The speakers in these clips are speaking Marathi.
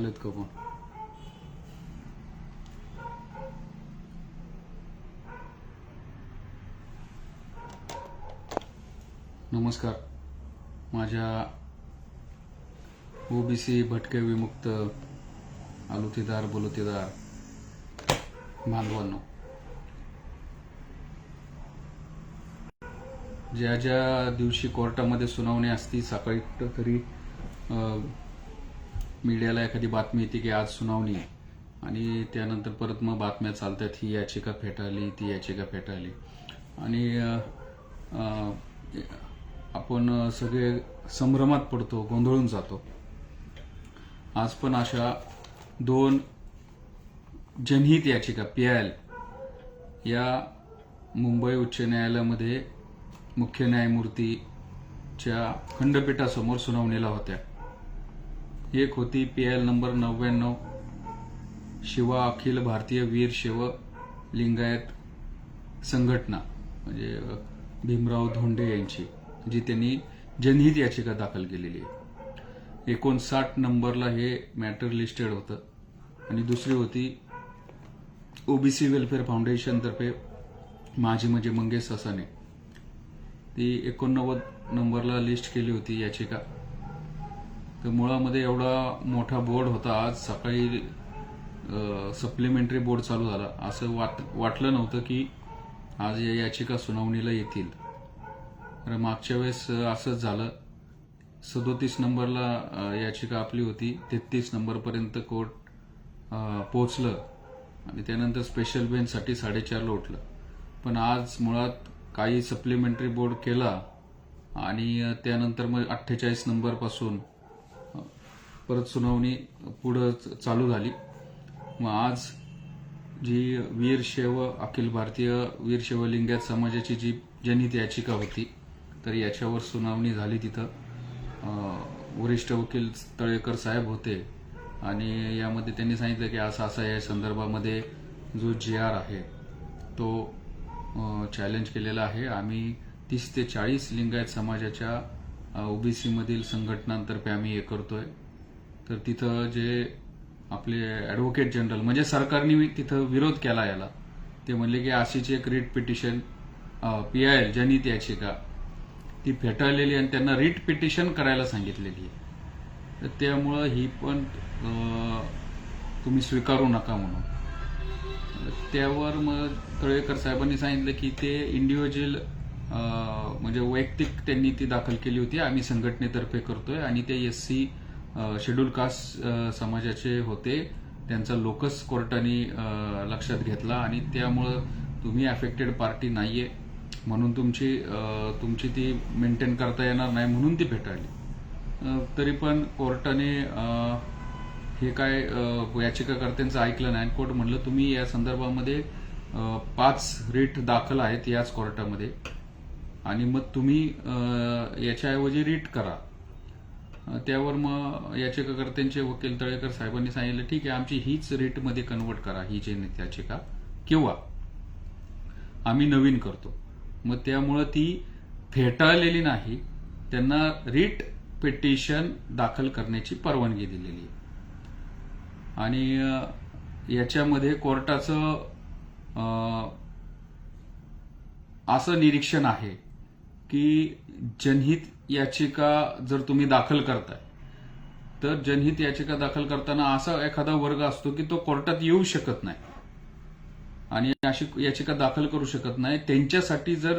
आलेत का पण? नमस्कार. माझ्या ओबीसी भटके विमुक्त आलुतेदार बोलुतेदार बांधवांनो, ज्या ज्या दिवशी कोर्टामध्ये सुनावणी असती सकाळी कुठंतरी मीडियाला एखादी बातमी येते की आज सुनावणी आहे आणि त्यानंतर परत मग बातम्या चालतात, ही याचिका फेटाळली, ती याचिका फेटाळली आणि आपण सगळे संभ्रमात पडतो, गोंधळून जातो. आज पण अशा दोन जनहित याचिका PIL या मुंबई उच्च न्यायालयामध्ये मुख्य न्यायमूर्तीच्या खंडपीठासमोर सुनावणीला होत्या. एक होती PIL नंबर 99 शिवा अखिल भारतीय वीर शैव लिंगायत संघटना म्हणजे भीमराव धोंडे यांची, जी त्यांनी जनहित याचिका दाखल केलेली आहे. 59 नंबरला हे मॅटर लिस्टेड होतं. आणि दुसरी होती ओबीसी वेलफेअर फाउंडेशन तर्फे माझी म्हणजे मंगेश ससाने, ती 89 नंबरला लिस्ट केली होती याचिका. तर मुळामध्ये एवढा मोठा बोर्ड होता. आज सकाळी सप्लिमेंटरी बोर्ड चालू झाला. असं वाटलं नव्हतं की आज या याचिका सुनावणीला येतील. तर मागच्या वेळेस असंच झालं. 37 नंबरला याचिका आपली होती, 33 नंबरपर्यंत कोर्ट पोहोचलं आणि त्यानंतर स्पेशल बेंचसाठी 4:30ला उठलं. पण आज मुळात काही सप्लिमेंटरी बोर्ड केला आणि त्यानंतर मग 48 नंबरपासून परत सुनावणी पुढं चालू झाली. मग आज जी वीरशैव अखिल भारतीय वीरशैव लिंगायत समाजाची जी जनहित याचिका होती, तर याच्यावर सुनावणी झाली. तिथं वरिष्ठ वकील तळेकर साहेब होते आणि यामध्ये त्यांनी सांगितलं की असं या संदर्भामध्ये जो GR आहे तो चॅलेंज केलेला आहे. आम्ही 30 ते 40 लिंगायत समाजाच्या ओबीसी मधील संघटनांतर्फे आम्ही हे करतोय. तर तिथं जे आपले ॲडव्होकेट जनरल म्हणजे सरकारने तिथं विरोध केला याला. ते म्हणले की अशीच एक रिट पिटिशन PIL जनहित याचिका ती फेटाळलेली आणि त्यांना रिट पिटिशन करायला सांगितलेली आहे. तर त्यामुळं ही पण तुम्ही स्वीकारू नका म्हणून. त्यावर मग तळेकर साहेबांनी सांगितलं की ते इंडिव्हिज्युअल म्हणजे वैयक्तिक त्यांनी ती दाखल केली होती, आम्ही संघटनेतर्फे करतोय आणि ते SC शेड्यूल कास्ट समाजाचे होते, त्यांचा लोकस कोर्टाने लक्षात घेतला आणि त्यामुळं तुम्ही अफेक्टेड पार्टी नाहीये म्हणून तुमची ती मेंटेन करता येणार नाही म्हणून ती फेटाळली. तरी पण कोर्टाने हे काय याचिकाकर्त्यांचं ऐकलं नाही. कोर्ट म्हणलं तुम्ही या संदर्भामध्ये 5 रिट दाखल आहेत याच कोर्टामध्ये आणि मग तुम्ही याच्याऐवजी रिट करा. त्यावर मग याचिकाकर्त्यांचे वकील तळेकर साहेबांनी सांगितलं ठीक आहे, आमची हीच रिटमध्ये कन्वर्ट करा ही जनहित याचिका, किंवा आम्ही नवीन करतो. मग त्यामुळं ती फेटाळलेली नाही, त्यांना रिट पिटिशन दाखल करण्याची परवानगी दिलेली आहे. आणि याच्यामध्ये कोर्टाचं असं निरीक्षण आहे की जनहित याचिका जर तुम्ही दाखल करताय तर जनहित याचिका दाखल करताना असा एखादा वर्ग असतो की तो कोर्टात येऊ शकत नाही आणि अशी याचिका दाखल करू शकत नाही. त्यांच्यासाठी जर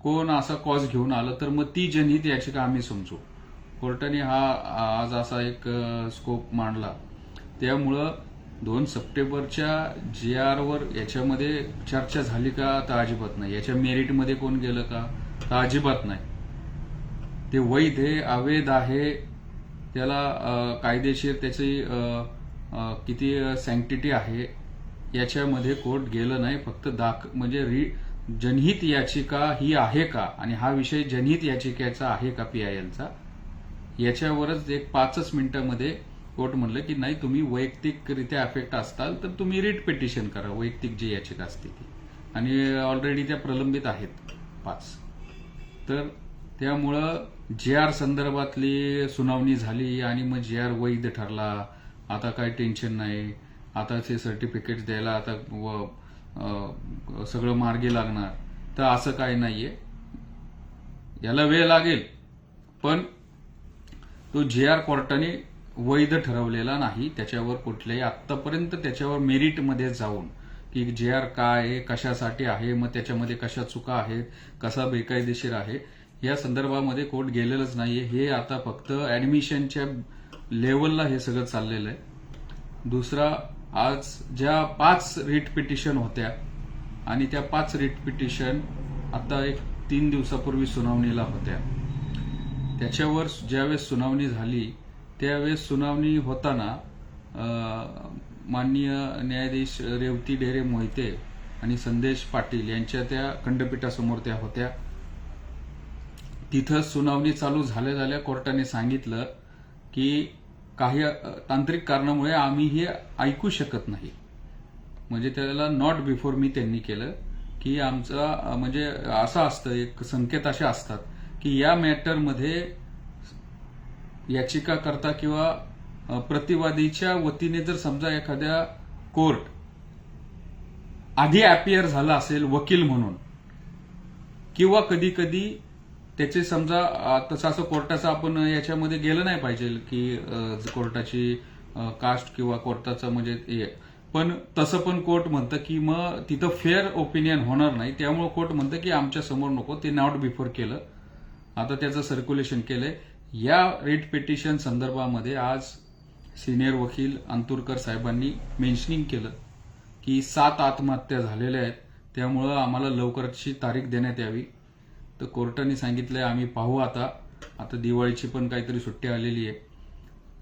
कोण असा कॉज घेऊन आलं तर मग ती जनहित याचिका आम्ही समजू. कोर्टाने हा आज असा एक स्कोप मांडला. त्यामुळं 2 सप्टेंबरच्या GR वर याच्यामध्ये चर्चा झाली का तर अजिबात नाही. याच्या मेरिटमध्ये कोण गेलं का तर अजिबात नाही. ते वैध आहे, अवैध आहे, त्याला कायदेशीर त्याची किती सँक्टिटी आहे याच्यामध्ये कोर्ट गेलं नाही. फक्त म्हणजे जनहित याचिका ही आहे का आणि हा विषय जनहित याचिकेचा आहे का PILचा, याच्यावरच एक 5च मिनिटांमध्ये कोर्ट म्हणलं की नाही, तुम्ही वैयक्तिकरित्या अफेक्ट असताल तर तुम्ही रिट पिटिशन करा, वैयक्तिक जी याचिका असते ती, आणि ऑलरेडी त्या प्रलंबित आहेत 5. तर त्यामुळं GR संदर्भातली सुनावणी झाली आणि मग GR वैध ठरला आता काय टेन्शन नाही, आता ते सर्टिफिकेट द्यायला आता सगळं मार्गी लागणार, तर असं काही नाहीये. याला वेळ लागेल, पण तो JR कोर्टाने वैध ठरवलेला नाही. त्याच्यावर कुठल्याही आत्तापर्यंत त्याच्यावर मेरिटमध्ये जाऊन की JR काय आहे, कशासाठी आहे, मग त्याच्यामध्ये कशा चुका आहेत, कसा बेकायदेशीर आहे, या संदर्भामध्ये कोर्ट गेलेलंच नाहीये. हे आता फक्त ऍडमिशनच्या लेवलला हे सगळं चाललेलं आहे. दुसरा, आज ज्या 5 रिट पिटिशन होत्या आणि त्या 5 रिट पिटिशन आता एक 3 दिवसापूर्वी सुनावणीला होत्या. त्याच्यावर ज्यावेळेस सुनावणी झाली त्यावेळेस सुनावणी होताना माननीय न्यायाधीश रेवती ढेरे मोहिते आणि संदेश पाटील यांच्या त्या खंडपीठासमोर त्या होत्या. तिथं सुनावणी चालू झाल्या कोर्टाने सांगितलं की काही तांत्रिक कारणामुळे आम्ही हे ऐकू शकत नाही. म्हणजे त्याला नॉट बिफोर मी त्यांनी केलं की आमचा म्हणजे असं असतं, एक संकेत असे असतात की या मॅटरमध्ये याचिकाकर्ता किंवा प्रतिवादीच्या वतीने जर समजा एखाद्या कोर्ट आधी अपियर झाला असेल वकील म्हणून, किंवा कधी कधी त्याचे समजा तसं असं कोर्टाचं आपण याच्यामध्ये गेलं नाही पाहिजे की कोर्टाची कास्ट किंवा कोर्टाचं म्हणजे पण तसं पण कोर्ट म्हणतं की मग तिथं फेअर ओपिनियन होणार नाही, त्यामुळे कोर्ट म्हणतं की आमच्या समोर नको, ते नॉट बिफोर केलं. आता त्याचं सर्क्युलेशन केलंय. या रिट पिटिशन संदर्भामध्ये आज सिनियर वकील अंतुरकर साहेबांनी मेन्शनिंग केलं की 7 आत्महत्या झालेल्या आहेत, त्यामुळं आम्हाला लवकरची तारीख देण्यात यावी. तर कोर्टाने सांगितलंय आम्ही पाहू. आता दिवाळीची पण काहीतरी सुट्टी आलेली आहे,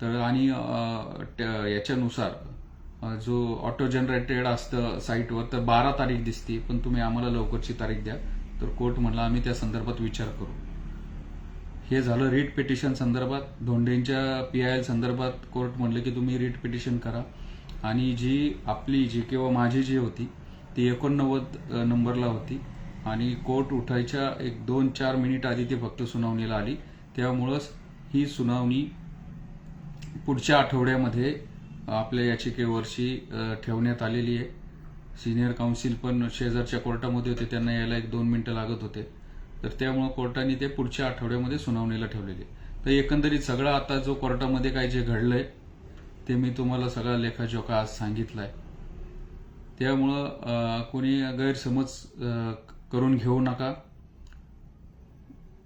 तर आणि याच्यानुसार जो ऑटो जनरेटेड असतं साईटवर तर 12 तारीख दिसते, पण तुम्ही आम्हाला लवकरची तारीख द्या. तर कोर्ट म्हणला आम्ही त्या संदर्भात विचार करू. हे झालं रिट पिटिशन संदर्भात. धोंडेंच्या PIL संदर्भात कोर्ट म्हणलं की तुम्ही रिट पिटिशन करा, आणि जी आपली जी किंवा माझी जी होती ती 89 नंबरला होती आणि कोर्ट उठायच्या 1-2-4 मिनिट आधी ती फक्त सुनावणीला आली. त्यामुळंच ही सुनावणी पुढच्या आठवड्यामध्ये आपल्या याचिकेवरची ठेवण्यात आलेली आहे. सिनियर काउन्सिल पण शेजारच्या कोर्टामध्ये होते, त्यांना यायला 1-2 मिनिटं लागत होते, तर त्यामुळे कोर्टाने ते पुढच्या आठवड्यामध्ये सुनावणीला ठेवलेले. तर एकंदरीत सगळं आता जो कोर्टामध्ये काय जे घडलंय ते मी तुम्हाला सगळा लेखाजोखा आज सांगितलाय. त्यामुळं कोणी गैरसमज करून घेऊ नका,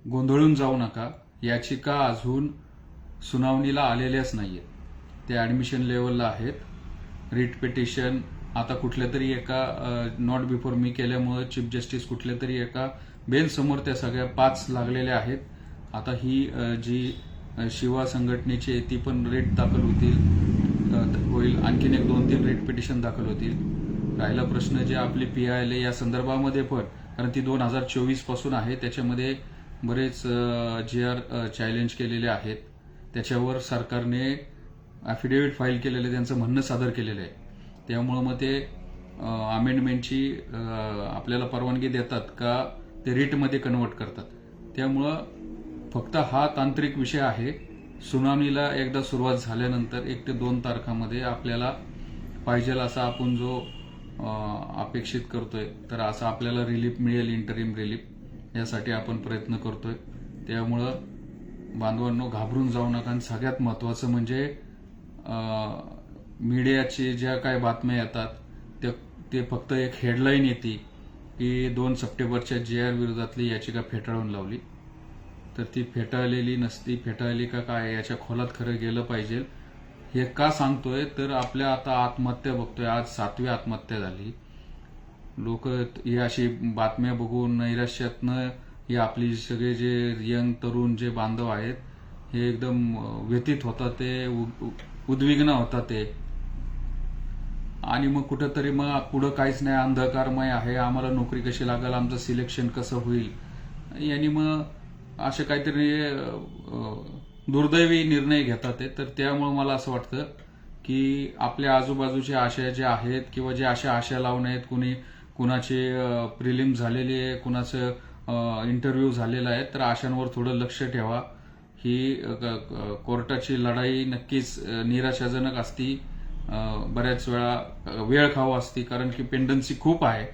गोंधळून जाऊ नका. याचिका अजून सुनावणीला आलेल्याच नाहीयेत, ते ऍडमिशन लेवलला आहेत. रिट पिटिशन आता कुठल्या तरी एका नॉट बिफोर मी केल्यामुळे चीफ जस्टिस कुठल्या तरी एका बेंचसमोर त्या सगळ्या 5 लागलेल्या आहेत. आता ही जी शिवा संघटनेची ती पण रेट दाखल होईल, आणखीन 1-2-3 रेट पिटिशन दाखल होतील. राहिला प्रश्न जे आपली PIL या संदर्भामध्ये पण, कारण ती 2024 पासून आहे, त्याच्यामध्ये बरेच JR चॅलेंज केलेले आहेत. त्याच्यावर सरकारने अफिडेव्हिट फाईल केलेले, त्यांचं म्हणणं सादर केलेलं आहे. त्यामुळं मग ते अमेंडमेंटची आपल्याला परवानगी देतात का ते रिटमध्ये कन्वर्ट करतात. त्यामुळं फक्त हा तांत्रिक विषय आहे. सुनावणीला एकदा सुरुवात झाल्यानंतर 1 ते 2 तारखामध्ये आपल्याला पाहिजे असा आपण जो अपेक्षित करतोय, तर असं आपल्याला रिलीफ मिळेल, इंटरिम रिलीफ, यासाठी आपण प्रयत्न करतोय. त्यामुळं बांधवांनो घाबरून जाऊ नका. आणि सगळ्यात महत्वाचं म्हणजे मीडियाची ज्या काय बातम्या येतात ते फक्त एक हेडलाईन येते की 2 सप्टेंबरच्या JR विरोधातली याचिका फेटाळून लावली, तर ती फेटाळलेली नसती. फेटाळली का काय याच्या खोलात खरं गेलं पाहिजे. हे का सांगतोय तर आपल्या आता आत्महत्या बघतोय, आज 7वी आत्महत्या झाली. लोक ही अशी बातम्या बघून नैराश्यातनं हे आपली सगळे जे यंग तरुण जे बांधव आहेत हे एकदम व्यथित होतात, ते उद्विग्न होतात ते. आणि मग कुठंतरी मग पुढं काहीच नाही, अंधकारमय आहे, आम्हाला नोकरी कशी लागेल, आमचं सिलेक्शन कसं होईल, यांनी मग असे काहीतरी दुर्दैवी निर्णय घेतात ते. तर त्यामुळे मला असं वाटतं की आपल्या आजूबाजूच्या आशा ज्या आहेत किंवा जे अशा आशा लावून आहेत, कुणाचे प्रिलिम झालेली आहे, कुणाचं इंटरव्ह्यू झालेला आहे, तर आशांवर थोडं लक्ष ठेवा. ही कोर्टाची लढाई नक्कीच निराशाजनक असती, बऱ्याच वेळा वेळ खाऊ असती, कारण की पेंडन्सी खूप आहे.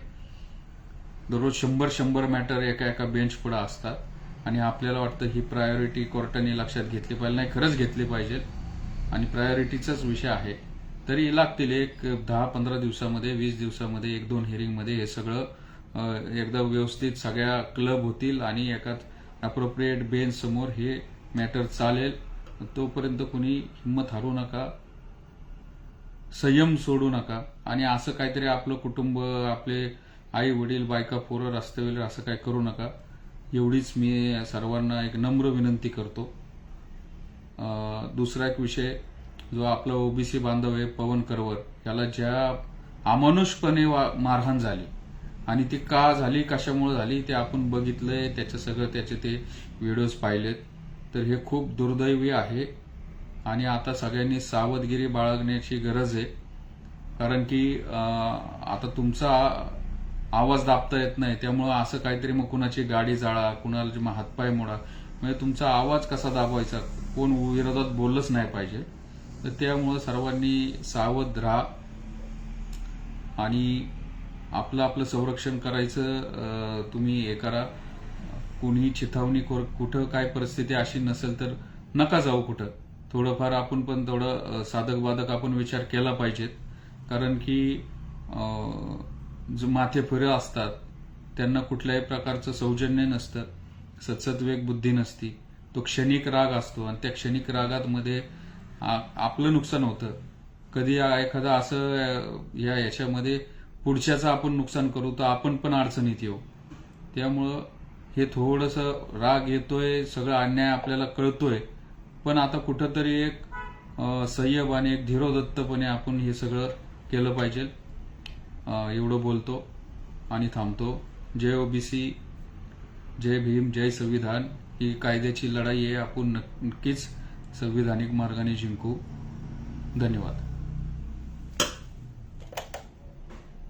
दररोज 100 मॅटर एका बेंच पुढे असतात आणि आपल्याला वाटतं ही प्रायोरिटी कोर्टाने लक्षात घेतली पाहिजे. नाही, खरंच घेतली पाहिजे आणि प्रायोरिटीचाच विषय आहे. तरी लागतील एक 10-15 दिवसामध्ये, 20 दिवसामध्ये, 1-2 हिअरिंगमध्ये हे सगळं एकदा व्यवस्थित सगळ्या क्लब होतील आणि एका अप्रोप्रिएट बेंच समोर हे मॅटर चालेल. तोपर्यंत कुणी हिंमत हारू नका, संयम सोडू नका आणि असं काहीतरी आपलं कुटुंब, आपले आई वडील, बायका, पोरं रस्त्यावर असं काय करू नका. एवढीच मी सर्वांना एक नम्र विनंती करतो. दुसरा एक विषय, जो आपला ओबीसी बांधव आहे पवन करवर, याला ज्या अमानुषपणे मारहाण झाली आणि ती का झाली, कशामुळे झाली ते आपण बघितलंय, त्याचे ते व्हिडिओज पाहिलेत. तर हे खूप दुर्दैवी आहे आणि आता सगळ्यांनी सावधगिरी बाळगण्याची गरज आहे. कारण की आता तुमचा आवाज दाबता येत नाही, त्यामुळं असं काहीतरी मग कुणाची गाडी जाळा, कुणाला हातपाय मोडा, म्हणजे तुमचा आवाज कसा दाबायचा, कोण विरोधात बोललंच नाही पाहिजे. तर त्यामुळं सर्वांनी सावध राहा आणि आपलं संरक्षण करायचं तुम्ही हे करा. कुणी चिथावणी कुठं काय परिस्थिती अशी नसेल तर नका जाऊ कुठं. थोडंफार आपण पण थोडं साधक बाधक आपण विचार केला पाहिजेत. कारण की जो माथेफिरे असतात त्यांना कुठल्याही प्रकारचं सौजन्य नसतं, सत्सद्विवेक बुद्धी नसती. तो क्षणिक राग असतो आणि त्या क्षणिक रागात मध्ये आपलं नुकसान होतं. कधी एखादा असं याच्यामध्ये पुढच्याचं आपण नुकसान करू तर आपण पण अडचणीत येऊ. त्यामुळं हे थोडंसं राग येतोय, सगळं अन्याय आपल्याला कळतोय, पण आता कुठंतरी एक संयम आणि एक धीरोदत्तपणे आपण हे सगळं केलं पाहिजे. एवढं बोलतो आणि थांबतो. जय ओबीसी, जय भीम, जय संविधान. ही कायद्याची लढाई आहे, आपण नक्कीच संविधानिक मार्गाने जिंकू. धन्यवाद.